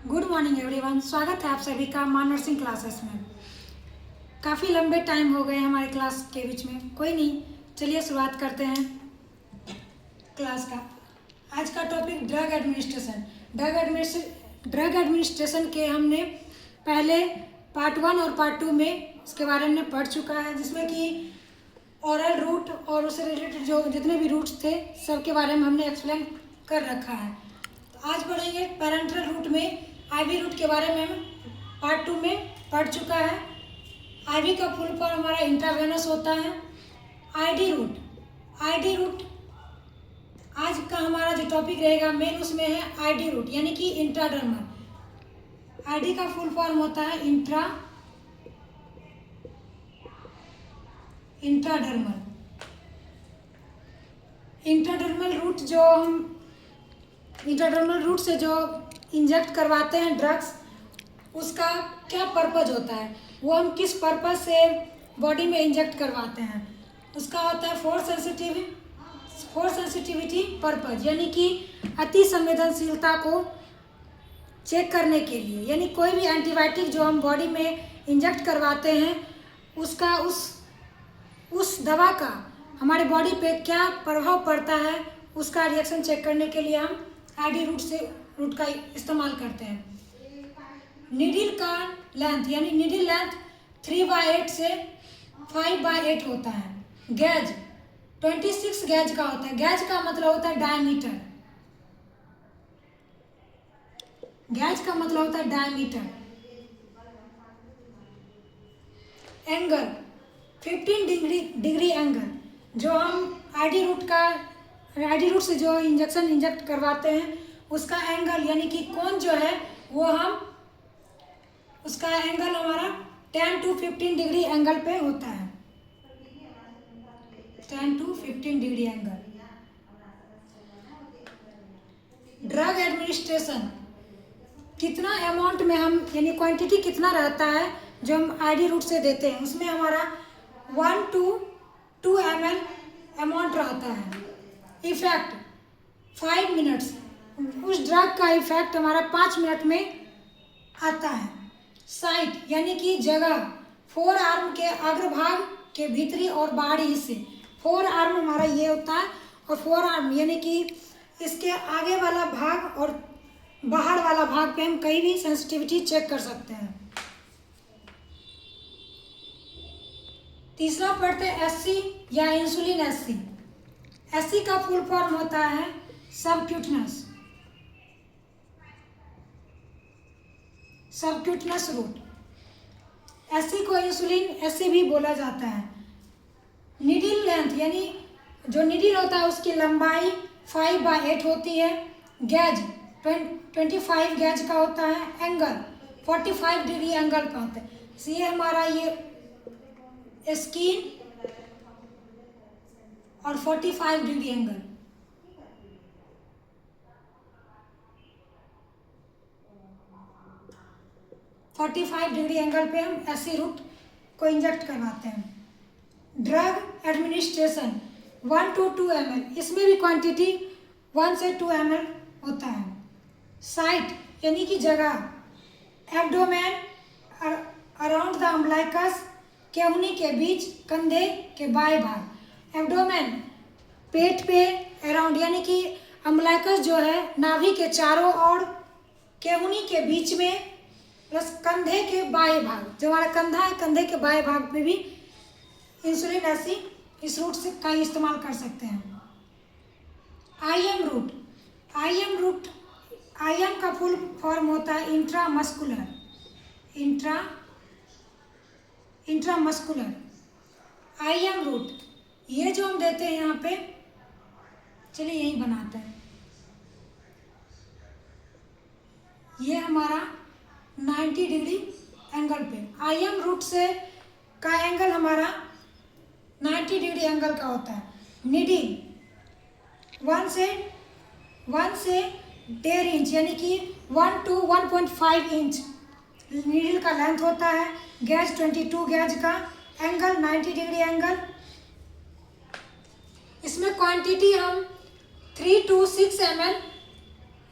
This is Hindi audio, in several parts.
Good morning everyone. स्वागत है आप सभी का मां नर्सिंग क्लासेस में। काफ़ी लंबे टाइम हो गए हमारे क्लास के बीच में, कोई नहीं, चलिए शुरुआत करते हैं क्लास का। आज का topic drug administration. Drug administration के हमने पहले पार्ट 1 और पार्ट 2 में इसके बारे में पढ़ चुका है, जिसमें कि ओरल रूट और उससे रिलेटेड जो जितने भी रूट्स थे सब के बारे में हमने एक्सप्लेन कर रखा है। तो आज पढ़ेंगे पैरेंटल रूट में आईवी रूट के बारे में। हम पार्ट 2 में पढ़ चुका है। आईवी का फुल फॉर्म हमारा इंट्रावेनस होता है। आईडी रूट आज का हमारा जो टॉपिक रहेगा मेन उसमें है आईडी रूट, यानी कि इंट्राडर्मल। आईडी का फुल फॉर्म होता है इंट्राडर्मल रूट से जो इंजेक्ट करवाते हैं ड्रग्स, उसका क्या पर्पज होता है, वो हम किस पर्पज से बॉडी में इंजेक्ट करवाते हैं। उसका होता है फोर्स सेंसिटिविटी पर्पज, यानी कि अति संवेदनशीलता को चेक करने के लिए। यानी कोई भी एंटीबायोटिक जो हम बॉडी में इंजेक्ट करवाते हैं उसका उस दवा का हमारे बॉडी पे क्या प्रभाव पड़ता है, उसका रिएक्शन चेक करने के लिए हम आईडी रूट का इस्तेमाल करते हैं। नीडल का लेंथ, यानी नीडल लेंथ 3/8 से 5/8 होता है। गैज 26 गैज का होता है। गैज का मतलब होता है डायमीटर। एंगल 15 डिग्री एंगल, जो हम आईडी रूट से जो इंजेक्ट करवाते हैं उसका एंगल, यानी कि कोण जो है वो उसका एंगल हमारा 10 to 15 डिग्री एंगल पे होता है। 10 to 15 degree angle. Drug administration कितना अमाउंट में हम, यानी क्वांटिटी कितना रहता है जो हम आईडी रूट से देते हैं, उसमें हमारा 1 to 2 ml अमाउंट रहता है। इफेक्ट 5 मिनट्स, उस ड्रग का इफेक्ट हमारा 5 मिनट में आता है। साइट यानी कि जगह, 4 आर्म के अग्रभाग के भीतरी और बाहरी हिस्से। 4 आर्म हमारा ये होता है, और 4 आर्म यानी कि इसके आगे वाला भाग और बाहर वाला भाग पे हम कहीं भी सेंसिटिविटी चेक कर सकते हैं। तीसरा पढ़ते हैं एससी या इंसुलिन एससी। एससी का फुल फॉर्म होता है सबक्यूटनस रूट। एससी को इंसुलिन एससी भी बोला जाता है। नीडल लेंथ, यानी जो नीडल होता है उसकी लंबाई 5/8 होती है। गैज 25 गैज का होता है। एंगल 45 डिग्री एंगल का होता है। ये हमारा ये स्किन और 45 डिग्री एंगल। डिग्री एंगल पे हम एससी रूट को इंजेक्ट करवाते हैं। ड्रग एडमिनिस्ट्रेशन 1 to 2 ml, इसमें भी क्वांटिटी 1 से 2 ml होता है। साइट यानी कि जगह, एब्डोमेन अराउंड द अम्बिलिकस, केहूनी के बीच कंधे के बाएं भाग। एब्डोमेन पेट पे, अराउंड यानी कि अम्बिलिकस जो है नाभि के चारों ओर, केहूनी के बीच में, प्लस कंधे के बाएं भाग, जो हमारा कंधा है कंधे के बाएं भाग पे भी इंसुलिन एससी इस रूट से का इस्तेमाल कर सकते हैं। आईएम का फुल फॉर्म होता है इंट्रामस्कुलर। आईएम रूट ये जो हम देते हैं यहाँ पे, चलिए यही बनाते हैं। ये हमारा 90 डिग्री एंगल पे आईएम रूट से का एंगल हमारा 90 डिग्री एंगल का होता है। नीडल 1 से 1.5 इंच, यानी कि 1 to 1.5 इंच नीडल का लेंथ होता है। गैज 22 गैज का। Angle 90 degree angle. इसमें क्वांटिटी हम 3 to 6 ml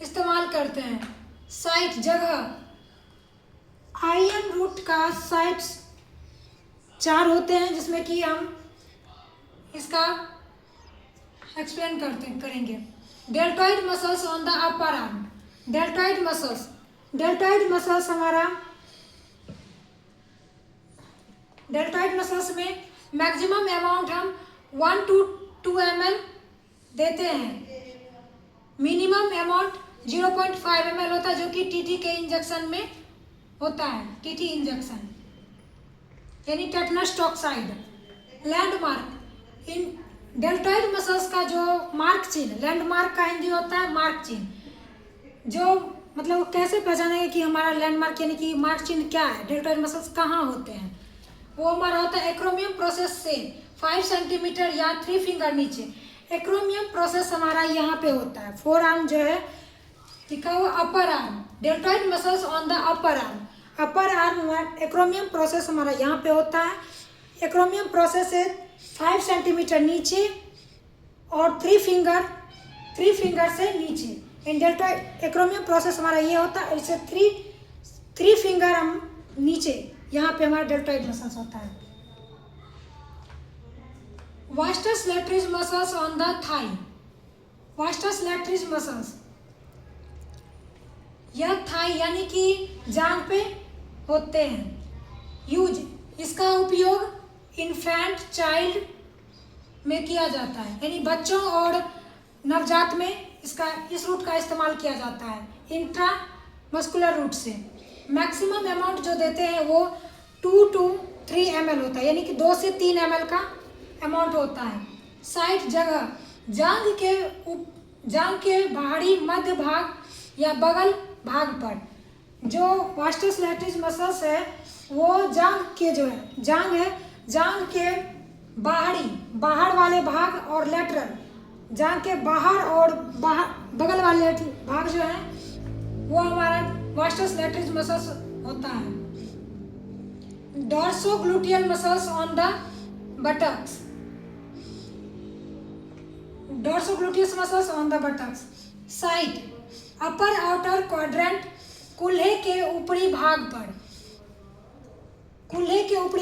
इस्तेमाल करते हैं। साइट जगह, IM रूट का साइट्स 4 होते हैं, जिसमें कि हम इसका एक्सप्लेन करेंगे। Deltoid muscles on the upper arm, deltoid muscles हमारा, डेल्टॉइड मसल्स में मैक्सिमम अमाउंट हम 1 to 2 ml देते हैं, मिनिमम अमाउंट 0.5 ml होता है, जो कि TT के इंजेक्शन में होता है, TT इंजेक्शन यानी टेटनस टॉक्साइड। लैंडमार्क, इन डेल्टॉइड मसल्स का जो मार्क चिन्ह, लैंडमार्क का हिंदी होता है मार्क चिन्ह, जो मतलब कैसे पहचानेंगे कि हमारा लैंडमार्क यानी कि मार्क चिन्ह क्या है, डेल्टॉइड मसल्स कहाँ होते हैं, वो हमारा होता है एक्रोमियम प्रोसेस से 5 सेंटीमीटर या 3 फिंगर नीचे। एक्रोमियम प्रोसेस हमारा यहाँ पे होता है, 4 आर्म जो है लिखा हुआ upper arm, deltoid muscles on the upper arm, upper arm एक्रोमियम process हमारा यहाँ पे होता है। एक्रोमियम प्रोसेस है 5 सेंटीमीटर नीचे और 3 फिंगर से नीचे। इन डेल्टॉइड एक्रोमियम प्रोसेस हमारा ये होता है, इससे 3 फिंगर हम नीचे, यहाँ पे हमारा डेल्टॉइड मसल्स होता है। Vastus lateralis muscles on the thigh, vastus lateralis muscles, यह थाई यानी कि जांग पे होते हैं। यूज, इसका उपयोग इन्फेंट चाइल्ड में किया जाता है, यानी बच्चों और नवजात में इस रूट का इस्तेमाल किया जाता है, इंट्रा मस्कुलर रूट से। मैक्सिमम अमाउंट जो देते हैं वो 2 to 3 ml होता है, यानी कि 2 से 3 ml का अमाउंट होता है। साइट जगह, जांग के बाहरी मध्य भाग या बगल भाग पर। जो वास्टस लैटरिस मसल्स है वो जांग के बाहर वाले भाग और लेटरल, जांग के बाहर और बगल वाले भाग जो है वो हमारा वास्टस लैटरिस मसल्स होता है। Dorsogluteal muscles on the buttocks, dorsogluteus muscles on the buttocks. Site, upper outer quadrant, कूल्हे के ऊपरी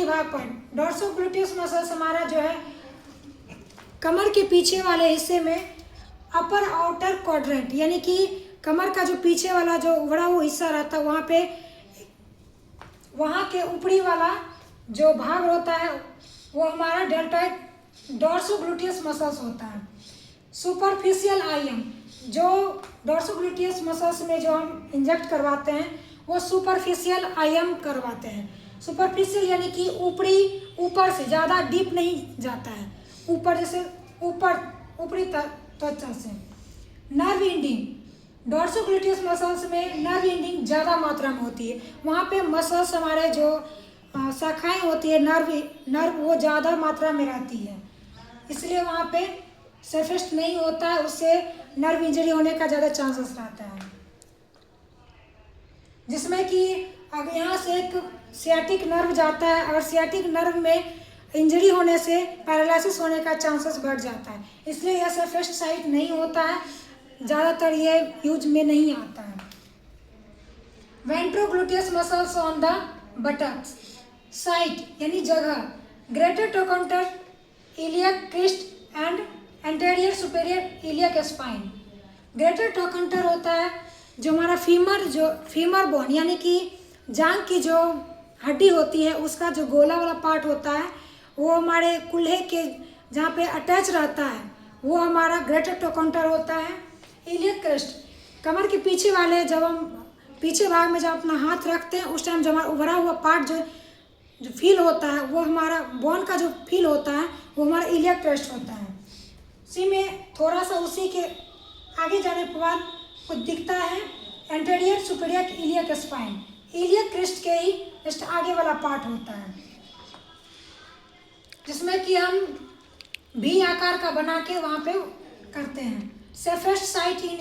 भाग पर, डॉर्सोग्लूटियस मसल्स हमारा जो है कमर के पीछे वाले हिस्से में, अपर आउटर क्वाड्रेंट यानी कि कमर का जो पीछे वाला जो उभरा हुआ हिस्सा रहता है, वहाँ के ऊपरी वाला जो भाग होता है वो हमारा डेल्टॉइड डॉर्सोग्लूटियस मसल्स होता है। सुपरफिशियल IM, जो डॉर्सोग्लूटियस मसल्स में जो हम इंजेक्ट करवाते हैं वो सुपरफिशियल IM करवाते हैं। सुपरफिशियल यानी कि ऊपर से, ज़्यादा डीप नहीं जाता है, ऊपर जैसे ऊपरी त्वचा से। नर्व एंडिंग, डॉर्सोग्लूटियस मसल्स में नर्व एंडिंग ज़्यादा मात्रा में होती है, वहाँ पे मसल्स हमारे जो शाखाएं होती है नर्व वो ज़्यादा मात्रा में रहती है, इसलिए वहाँ पे सरफेस नहीं होता है, उससे नर्व इंजरी होने का ज़्यादा चांसेस रहता है। जिसमें कि अगर यहाँ से एक सियाटिक नर्व जाता है, अगर सियाटिक नर्व में इंजरी होने से पैरालिसिस होने का चांसेस बढ़ जाता है, इसलिए यह सरफेस साइट नहीं होता है, ज़्यादातर ये यूज में नहीं आता है। Ventrogluteus muscles on the buttocks, site यानी जगह, greater trochanter, iliac crest and anterior superior iliac spine. Greater trochanter होता है जो हमारा फीमर बोन यानी कि जांग की जो हड्डी होती है उसका जो गोला वाला पार्ट होता है वो हमारे कूल्हे के जहाँ पे अटैच रहता है वो हमारा ग्रेटर ट्रोकोंटर होता है। इलियक क्रिस्ट, कमर के पीछे वाले, जब हम पीछे भाग में जब अपना हाथ रखते हैं उस टाइम जो हमारा उभरा हुआ पार्ट जो फील होता है वो हमारा बोन का जो फील होता है वो हमारा इलियक क्रिस्ट होता है। उसी में थोड़ा सा उसी के आगे जाने के बाद कुछ दिखता है anterior superior iliac spine, iliac crest के ही जस्ट आगे वाला पार्ट होता है, जिसमें कि हम भी आकार का बना के वहाँ पे करते हैं। सेफेस्ट साइट इन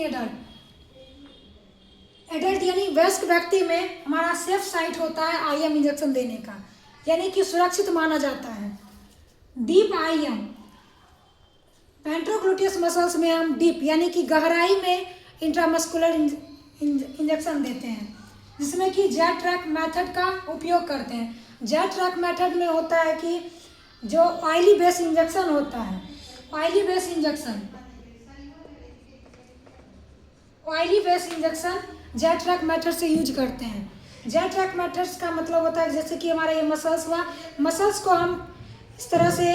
एडल्ट यानी वयस्क व्यक्ति में हमारा सेफ साइट होता है IM इंजेक्शन देने का, यानी कि सुरक्षित माना जाता है। डीप IM, वेंट्रोग्लूटियस मसल्स में हम डीप यानी कि गहराई में इंट्रामस्कुलर इंजेक्शन देते हैं, जिसमें कि जेट ट्रैक मेथड का उपयोग करते हैं। जेट ट्रैक मेथड में होता है कि जो ऑयली बेस इंजेक्शन होता है, oily base injection jet track method से यूज करते हैं। जेट ट्रैक मेथड्स का मतलब होता है जैसे कि हमारा ये मसल्स हुआ, मसल्स को हम इस तरह से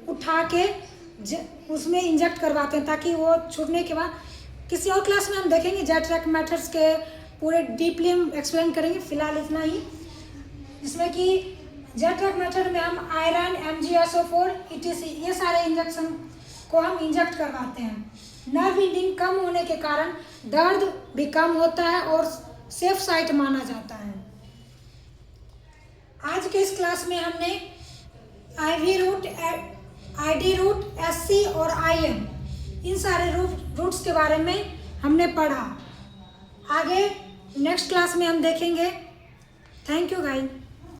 उठा के उसमें इंजेक्ट करवाते हैं ताकि वो छूटने के बाद, किसी और क्लास में हम देखेंगे जेट ट्रैक मेथड्स के पूरे डीपली हम एक्सप्लेन करेंगे, फिलहाल इतना ही। जिसमें कि जेट ट्रैक मेथड में हम आयरन, MgSO4 etc ये सारे इंजेक्शन को हम इंजेक्ट करवाते हैं। नर्व एंडिंग कम होने के कारण दर्द भी कम होता है और सेफ साइट माना जाता है। आज के इस क्लास में हमने IV route, ID route, SC और IM इन सारे रूट्स के बारे में हमने पढ़ा। आगे नेक्स्ट क्लास में हम देखेंगे। Thank you guys.